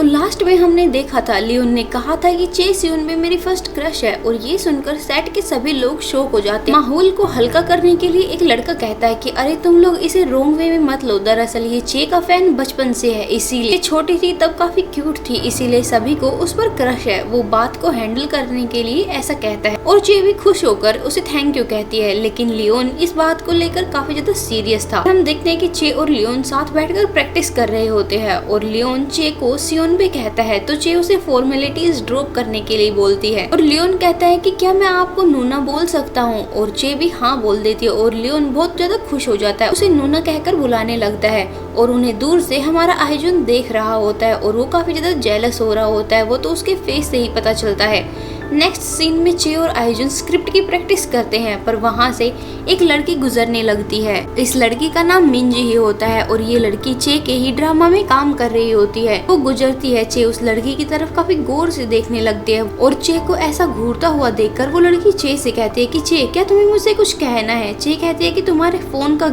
तो लास्ट में हमने देखा था लियोन ने कहा था कि चे सियोन में मेरी फर्स्ट क्रश है, और ये सुनकर सेट के सभी लोग शॉक हो जाते हैं। माहौल को हल्का करने के लिए एक लड़का कहता है कि अरे तुम लोग इसे रॉन्ग वे में मत लो, दरअसल ये चे का फैन बचपन से है, इसीलिए छोटी थी तब काफी क्यूट थी, इसीलिए सभी को उस पर क्रश है। वो बात को हैंडल करने के लिए ऐसा कहता है और चे भी खुश होकर उसे थैंक यू कहती है। लेकिन लियोन इस बात को लेकर काफी ज्यादा सीरियस था। हम देखते हैं कि चे और लियोन साथ बैठकर प्रैक्टिस कर रहे होते हैं और लियोन चे को सियोन भी कहता है, तो चे उसे फॉर्मेलिटीज ड्रॉप करने के लिए बोलती है और लियोन कहता है कि क्या मैं आपको नूना बोल सकता हूँ, और चे भी हाँ बोल देती है और लियोन बहुत ज्यादा खुश हो जाता है, उसे नूना कहकर बुलाने लगता है और उन्हें दूर से हमारा आइजुन देख रहा होता है और वो काफी ज्यादा जेलस हो रहा होता है, वो तो उसके फेस से ही पता चलता है। नेक्स्ट सीन में चे और आइजुन स्क्रिप्ट की प्रैक्टिस करते हैं, पर वहाँ से एक लड़की गुजरने लगती है। इस लड़की का नाम मिंजी ही होता है और ये लड़की चे के ही ड्रामा में काम कर रही होती है। वो गुजरती है, चे उस लड़की की तरफ काफी गौर से देखने लगती है और चे को ऐसा घूरता हुआ देखकर वो लड़की चे से कहती है कि चे क्या तुम्हें मुझसे कुछ कहना है। चे कहती है कि तुम्हारे फोन का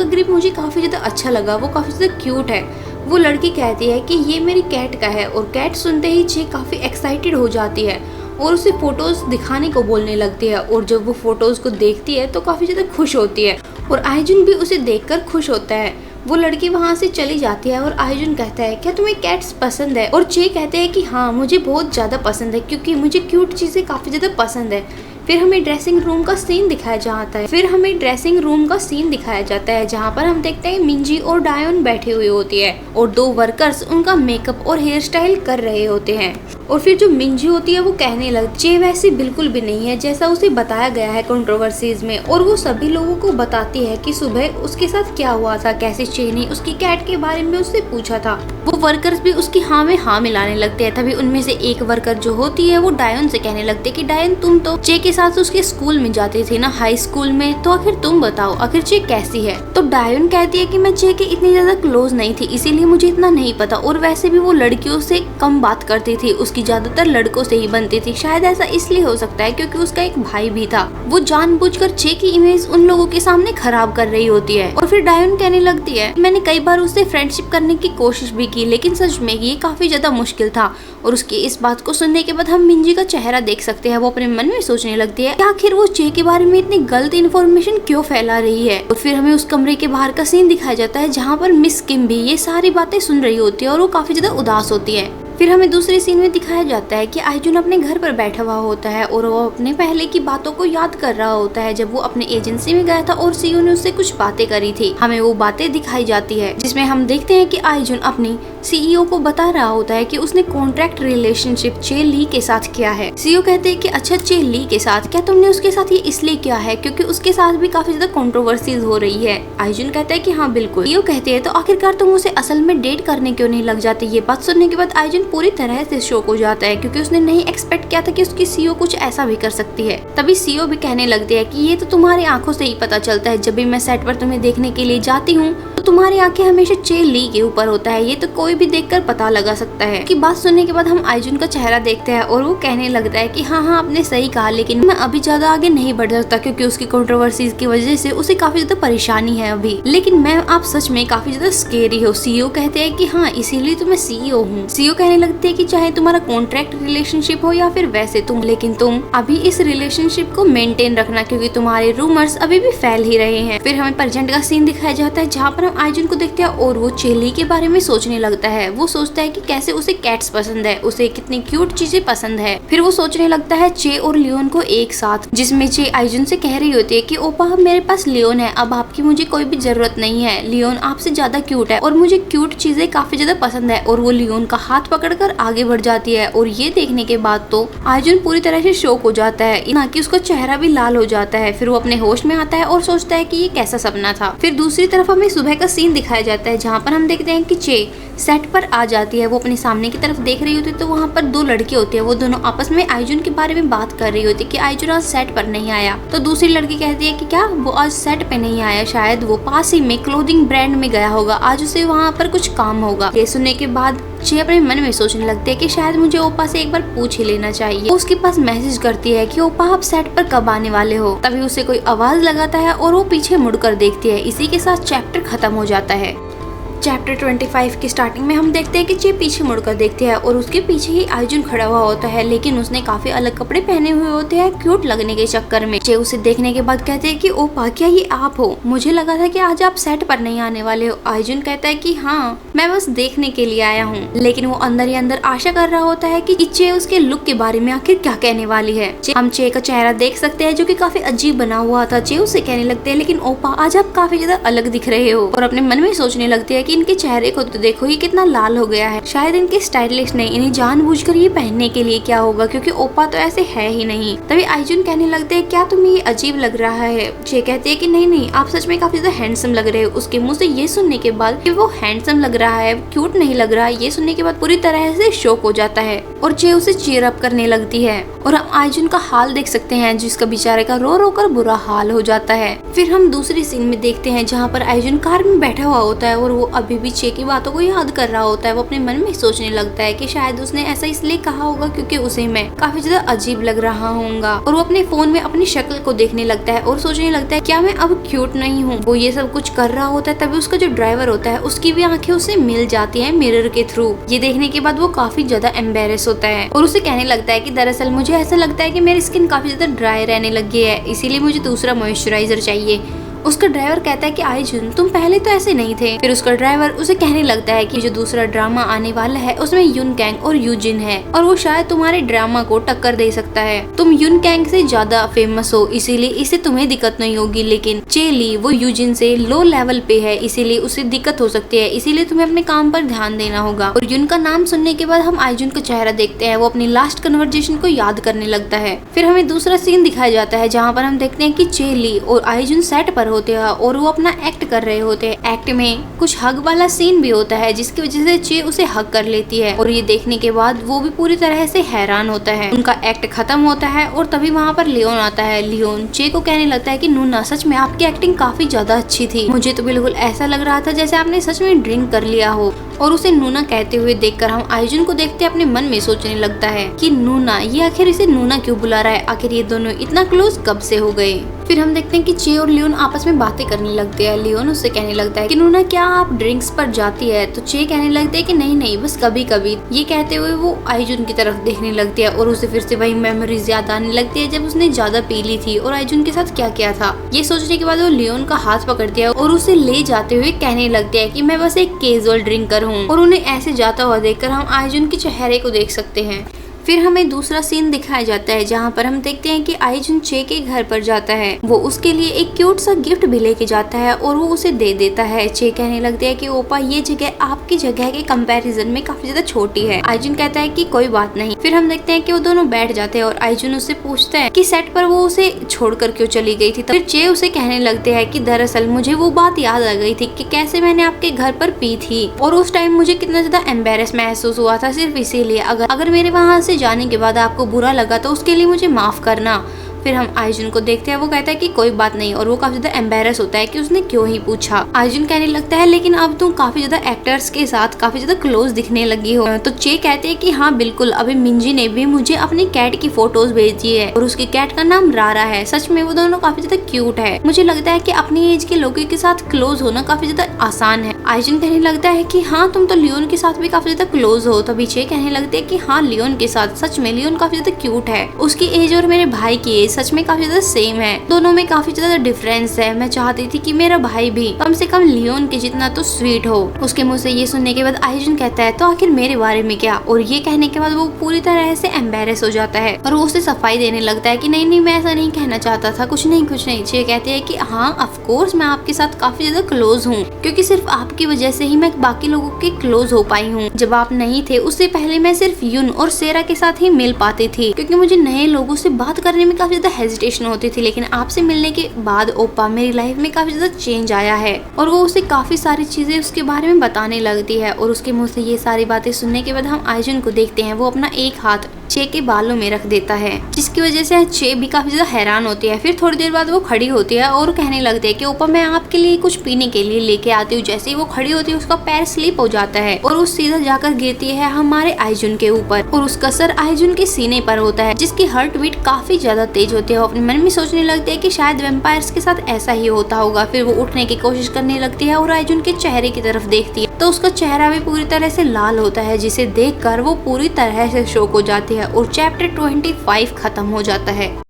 ग्रिप मुझे काफी ज्यादा अच्छा लगा, वो काफी ज्यादा क्यूट है। वो लड़की कहती है कि ये मेरी कैट का है और कैट सुनते ही चे काफी एक्साइटेड हो जाती है और उसे फोटोज दिखाने को बोलने लगती है और जब वो फोटोज को देखती है तो काफी ज्यादा खुश होती है और आइजुन भी उसे देखकर खुश होता है। वो लड़की वहाँ से चली जाती है और आइजुन कहता है क्या तुम्हें कैट्स पसंद है, और चे कहते हैं कि हाँ मुझे बहुत ज्यादा पसंद है क्योंकि मुझे क्यूट चीजें काफी ज्यादा पसंद है। फिर हमें ड्रेसिंग रूम का सीन दिखाया जाता है जहाँ पर हम देखते हैं मिंजी और डायोन बैठे हुए होती है और दो वर्कर्स उनका मेकअप और हेयर स्टाइल कर रहे होते हैं। और फिर जो मिंजी होती है वो कहने लगती चे वैसी बिल्कुल भी नहीं है जैसा उसे बताया गया है कंट्रोवर्सीज में, और वो सभी लोगों को बताती है कि सुबह उसके साथ क्या हुआ था, कैसे चे ने उसकी कैट के बारे में उससे पूछा था। वो वर्कर्स भी उसकी हाँ में हाँ मिलाने लगते हैं। तभी उनमें से एक वर्कर जो होती है वो डायोन से कहने लगती है कि डायोन तुम तो चे के साथ उसके स्कूल में जाती थी ना, हाई स्कूल में, तो आखिर तुम बताओ आखिर चे कैसी है। तो डायोन कहती है कि मैं चे के इतनी ज्यादा क्लोज नहीं थी इसीलिए मुझे इतना नहीं पता, और वैसे भी वो लड़कियों से कम बात करती थी, उसकी ज्यादातर लड़कों से ही बनती थी। शायद ऐसा इसलिए हो सकता है क्योंकि उसका एक भाई भी था। वो जानबूझकर चे की इमेज उन लोगों के सामने खराब कर रही होती है। और फिर डायोन कहने लगती है मैंने कई बार उससे फ्रेंडशिप करने की कोशिश भी की लेकिन सच में ये काफी ज्यादा मुश्किल था। और उसकी इस बात को सुनने के बाद हम मिंजी का चेहरा देख सकते हैं। वो अपने मन में सोचने लगती है आखिर वो चे के बारे में इतनी गलत इन्फॉर्मेशन क्यों फैला रही है। और फिर हमें उस कमरे के बाहर का सीन दिखाया जाता है जहाँ पर मिस किम भी ये सारी बातें सुन रही होती है और वो काफी ज्यादा उदास होती है। फिर हमें दूसरे सीन में दिखाया जाता है कि आइजुन अपने घर पर बैठा हुआ होता है और वो अपने पहले की बातों को याद कर रहा होता है जब वो अपने एजेंसी में गया था और सीईओ ने उससे कुछ बातें करी थी। हमें वो बातें दिखाई जाती है जिसमें हम देखते हैं कि आइजुन अपनी सीईओ को बता रहा होता है कि उसने कॉन्ट्रैक्ट रिलेशनशिप चे ली के साथ किया है। सीईओ कहते हैं कि अच्छा चे ली के साथ, क्या तुमने उसके साथ ये इसलिए किया है क्योंकि उसके साथ भी काफी ज्यादा कंट्रोवर्सीज हो रही है। आइजुन कहता है कि हाँ बिल्कुल। सीईओ कहते हैं तो आखिरकार तुम उसे असल में डेट करने क्यों नहीं लग जाते। ये बात सुनने के बाद आइजुन पूरी तरह से शॉक हो जाता है क्योंकि उसने नहीं एक्सपेक्ट किया था कि उसकी सीईओ कुछ ऐसा भी कर सकती है। तभी सीईओ भी कहने लगती है कि ये तो तुम्हारी आंखों से ही पता चलता है, जब भी मैं सेट पर तुम्हें देखने के लिए जाती हूँ तो तुम्हारी आंखें हमेशा चे ली के ऊपर होता है, ये तो कोई भी देखकर पता लगा सकता है। की बात सुनने के बाद हम आइजुन का चेहरा देखते हैं और वो कहने लगता है कि हाँ आपने सही कहा, लेकिन मैं अभी ज्यादा आगे नहीं बढ़ सकता क्योंकि उसकी कंट्रोवर्सीज की वजह से उसे काफी ज्यादा परेशानी है अभी, लेकिन मैं आप सच में काफी ज्यादा स्केरी हो। सीईओ कहते हैं कि हाँ इसीलिए तो मैं सीईओ हूँ। सीईओ कहने लगते है कि चाहे तुम्हारा कॉन्ट्रैक्ट रिलेशनशिप हो या फिर वैसे तुम, लेकिन तुम अभी इस रिलेशनशिप को मेंटेन रखना क्योंकि तुम्हारे रूमर्स अभी भी फैल ही रहे हैं। फिर हमें प्रेजेंट का सीन दिखाया जाता है जहाँ पर हम आइजुन को देखते हैं और वो चेली के बारे में सोचने लगता है। वो सोचता है कि कैसे उसे कैट्स पसंद है, उसे कितनी क्यूट चीजें पसंद है। फिर वो सोचने लगता है चे और लियोन को एक साथ, जिसमें चे आइजुन से कह रही होती है कि ओपा अब मेरे पास लियोन है, अब आपकी मुझे कोई भी जरूरत नहीं है, लियोन आपसे ज्यादा क्यूट है और मुझे क्यूट चीजें काफी ज्यादा पसंद है। और वो लियोन का हाथ पकड़कर आगे बढ़ जाती है और ये देखने के बाद तो आइजुन पूरी तरह से शॉक हो जाता है, ना कि उसका चेहरा भी लाल हो जाता है। फिर वो अपने होश में आता है और सोचता है कि ये कैसा सपना था। फिर दूसरी तरफ हमें सुबह का सीन दिखाया जाता है जहाँ पर हम देखते हैं कि चे सेट पर आ जाती है। वो अपने सामने की तरफ देख रही होती है तो वहाँ पर दो लड़की होती है, वो दोनों आपस में आइजुन के बारे में बात कर रही होती है कि आइजुन आज सेट पर नहीं आया। तो दूसरी लड़की कहती है कि क्या वो आज सेट पे नहीं आया, शायद वो पास ही में क्लोथिंग ब्रांड में गया होगा, आज उसे वहाँ पर कुछ काम होगा। ये सुनने के बाद चे अपने मन में सोचने लगती है कि शायद मुझे ओपा से एक बार पूछ ही लेना चाहिए। वो उसके पास मैसेज करती है कि ओपा आप सेट पर कब आने वाले हो। तभी उसे कोई आवाज लगाता है और वो पीछे मुड़कर देखती है। इसी के साथ चैप्टर खत्म हो जाता है। चैप्टर 25 की स्टार्टिंग में हम देखते हैं कि चे पीछे मुड़कर देखते हैं और उसके पीछे ही आइजुन खड़ा हुआ होता है, लेकिन उसने काफी अलग कपड़े पहने हुए होते हैं क्यूट लगने के चक्कर में। चे उसे देखने के बाद कहते हैं कि ओपा क्या ये आप हो? मुझे लगा था कि आज आप सेट पर नहीं आने वाले हो। आइजुन कहता है कि हाँ, मैं बस देखने के लिए आया हूँ, लेकिन वो अंदर ही अंदर आशा कर रहा होता है कि चे उसके लुक के बारे में आखिर क्या कहने वाली है। हम चे का चेहरा देख सकते हैं जो कि काफी अजीब बना हुआ था। चे उसे कहने लगते हैं, लेकिन ओपा आज आप काफी ज्यादा अलग दिख रहे हो, और अपने मन में सोचने लगती है कि इनके चेहरे को तो देखो, ये कितना लाल हो गया है। शायद इनके स्टाइलिस्ट ने इन्हें जानबूझकर ये पहनने के लिए किया होगा, क्योंकि ओपा तो ऐसे है ही नहीं। तभी आइजुन कहने लगते हैं, क्या तुम्हें ये अजीब लग रहा है? चे कहती है कि नहीं नहीं, आप सच में काफी ज्यादा हैंडसम लग रहे हो। उसके मुंह से ये सुनने के बाद कि वो हैंडसम लग रहा है, क्यूट नहीं लग रहा है, ये सुनने के बाद पूरी तरह से शॉक हो जाता है और चे उसे चीयर अप करने लगती है। और हम आइजुन का हाल देख सकते हैं, जिसका बेचारे का रो रो कर बुरा हाल हो जाता है। फिर हम दूसरी सीन में देखते हैं जहाँ पर आइजुन कार में बैठा हुआ होता है और वो अभी भी चे की बातों को याद कर रहा होता है। वो अपने मन में सोचने लगता है कि शायद उसने ऐसा इसलिए कहा होगा क्योंकि उसे मैं काफी ज्यादा अजीब लग रहा हूँगा। और वो अपने फोन में अपनी शक्ल को देखने लगता है और सोचने लगता है, क्या मैं अब क्यूट नहीं हूँ? वो ये सब कुछ कर रहा होता है, तभी उसका जो ड्राइवर होता है उसकी भी आंखें उसे मिल जाती है मिरर के थ्रू। ये देखने के बाद वो काफी ज्यादा एम्बेरस होता है और उसे कहने लगता है कि दरअसल मुझे ऐसा लगता है कि मेरी स्किन काफी ज्यादा ड्राई रहने लगी है, इसीलिए मुझे दूसरा मॉइस्चराइजर चाहिए। उसका ड्राइवर कहता है कि आइजुन तुम पहले तो ऐसे नहीं थे। फिर उसका ड्राइवर उसे कहने लगता है कि जो दूसरा ड्रामा आने वाला है उसमें युन कैंग और यूजिन है और वो शायद तुम्हारे ड्रामा को टक्कर दे सकता है। तुम युन कैंग से ज्यादा फेमस हो, इसीलिए इसे तुम्हें दिक्कत नहीं होगी, लेकिन चेली वो यूजिन से लो लेवल पे है, इसीलिए उसे दिक्कत हो सकती है, इसीलिए तुम्हें अपने काम पर ध्यान देना होगा। और युन का नाम सुनने के बाद हम आइजुन का चेहरा देखते हैं, वो अपनी लास्ट कन्वर्सेशन को याद करने लगता है। फिर हमें दूसरा सीन दिखाया जाता है जहाँ पर हम देखते हैं कि चेली और आइजुन सेट पर होते हैं और वो अपना एक्ट कर रहे होते हैं। एक्ट में कुछ हग वाला सीन भी होता है जिसकी वजह से चे उसे हग कर लेती है और ये देखने के बाद वो भी पूरी तरह से हैरान होता है। उनका एक्ट खत्म होता है और तभी वहाँ पर लियोन आता है। लियोन चे को कहने लगता है कि नूना सच में आपकी एक्टिंग काफी ज्यादा अच्छी थी, मुझे तो बिल्कुल ऐसा लग रहा था जैसे आपने सच में ड्रिंक कर लिया हो। और उसे नूना कहते हुए देखकर हम आइजुन को देखते अपने मन में सोचने लगता है कि नूना, ये आखिर इसे नूना क्यों बुला रहा है, आखिर ये दोनों इतना क्लोज कब से हो गए। फिर हम देखते हैं कि चे और लियोन आपस में बातें करने लगते हैं। लियोन उससे कहने लगता है कि नूना क्या आप ड्रिंक्स पर जाती है? तो चे कहने लगते है कि नहीं नहीं, बस कभी कभी। ये कहते हुए वो आइजुन की तरफ देखने लगती है और उसे फिर से वही मेमोरीज याद आने लगती है जब उसने ज्यादा पी ली थी और आइजुन के साथ क्या किया था। ये सोचने के बाद वो लियोन का हाथ पकड़ती है और उसे ले जाते हुए कहने लगती है कि मैं बस एक कैजुअल ड्रिंकर हूँ। और उन्हें ऐसे जाता हुआ देखकर हम आइजुन के चेहरे को देख सकते हैं। फिर हमें दूसरा सीन दिखाया जाता है जहाँ पर हम देखते हैं कि आइजुन चे के घर पर जाता है। वो उसके लिए एक क्यूट सा गिफ्ट भी लेके जाता है और वो उसे दे देता है। चे कहने लगते हैं कि ओपा ये जगह आपकी जगह के कंपैरिजन में काफी ज्यादा छोटी है। आइजुन कहता है कि कोई बात नहीं। फिर हम देखते हैं कि वो दोनों बैठ जाते हैं और आइजुन उससे पूछता है कि सेट पर वो उसे छोड़कर क्यों चली गई थी। फिर चे उसे कहने लगते हैं कि दरअसल मुझे वो बात याद आ गई थी कि कैसे मैंने आपके घर पर पी थी और उस टाइम मुझे कितना ज्यादा एम्बेरस महसूस हुआ था, सिर्फ इसीलिए। अगर मेरे वहाँ से जाने के बाद आपको बुरा लगा तो उसके लिए मुझे माफ करना। फिर हम आइजुन को देखते हैं, वो कहता है कि कोई बात नहीं और वो काफी ज्यादा एम्बेरस होता है कि उसने क्यों ही पूछा। आइजुन कहने लगता है लेकिन अब तुम काफी ज्यादा एक्टर्स के साथ काफी ज्यादा क्लोज दिखने लगी हो। तो चे कहते हैं कि हाँ बिल्कुल, अभी मिंजी ने भी मुझे अपनी कैट की फोटोज भेजी है और उसकी कैट का नाम रारा है। सच में वो दोनों काफी ज्यादा क्यूट है। मुझे लगता है कि अपनी एज के लोगों के साथ क्लोज होना काफी ज्यादा आसान है। आइजुन कहने लगता है कि हाँ तुम तो लियोन के साथ भी काफी ज्यादा क्लोज हो। तभी चे कहने लगते हैं कि हाँ लियोन के साथ, सच में लियोन काफी ज्यादा क्यूट है। उसकी एज और मेरे भाई की एज सच में काफी ज्यादा सेम है, दोनों में काफी ज्यादा डिफरेंस है। मैं चाहती थी कि मेरा भाई भी कम से कम लियोन के जितना तो स्वीट हो। उसके मुंह से ये सुनने के बाद आइजुन कहता है तो आखिर मेरे बारे में क्या? और ये कहने के बाद वो पूरी तरह से एम्बेरस हो जाता है और वो उसे सफाई देने लगता है कि नहीं नहीं, मैं ऐसा नहीं कहना चाहता था, कुछ नहीं कुछ नहीं। चे कहते हैं कि हाँ ऑफ कोर्स मैं आपके साथ काफी ज्यादा क्लोज हूँ, क्योंकि सिर्फ आपकी वजह से ही मैं बाकी लोगों के क्लोज हो पाई हूँ। जब आप नहीं थे उससे पहले मैं सिर्फ युन और सेरा के साथ ही मिल पाती थी, क्योंकि मुझे नए लोगों से बात करने में काफी ज्यादा हेजिटेशन होती थी। लेकिन आपसे मिलने के बाद ओपा मेरी लाइफ में काफी ज्यादा चेंज आया है। और वो उसे काफी सारी चीजें उसके बारे में बताने लगती है और उसके मुंह से ये सारी बातें सुनने के बाद हम आइजुन को देखते हैं, वो अपना एक हाथ चे के बालों में रख देता है, जिसकी वजह से चे भी काफी ज्यादा हैरान होती है। फिर थोड़ी देर बाद वो खड़ी होती है और कहने लगती है कि ओपा मैं आपके लिए कुछ पीने के लिए लेके आती हूँ। जैसे ही वो खड़ी होती है उसका पैर स्लिप हो जाता है और वो सीधा जाकर गिरती है हमारे आइजुन के ऊपर और उसका सर आइजुन के सीने पर होता है, जिसकी हार्ट बीट काफी ज्यादा तेज होती है। वो अपने मन में सोचने लगती है कि शायद वैम्पायर्स के साथ ऐसा ही होता होगा। फिर वो उठने की कोशिश करने लगती है और आइजुन के चेहरे की तरफ देखती है तो उसका चेहरा भी पूरी तरह से लाल होता है, जिसे देखकर वो पूरी तरह से शॉक हो जाती है और चैप्टर 25 खत्म हो जाता है।